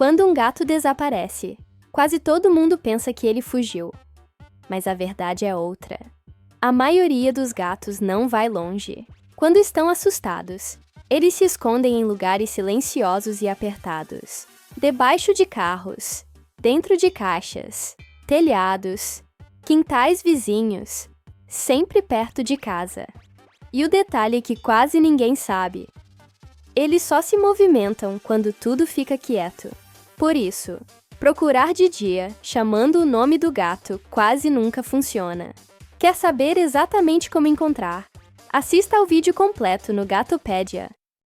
Quando um gato desaparece, quase todo mundo pensa que ele fugiu. Mas a verdade é outra. A maioria dos gatos não vai longe. Quando estão assustados, eles se escondem em lugares silenciosos e apertados. Debaixo de carros, dentro de caixas, telhados, quintais vizinhos, sempre perto de casa. E o detalhe que quase ninguém sabe: eles só se movimentam quando tudo fica quieto. Por isso, procurar de dia, chamando o nome do gato, quase nunca funciona. Quer saber exatamente como encontrar? Assista ao vídeo completo no Gatopédia.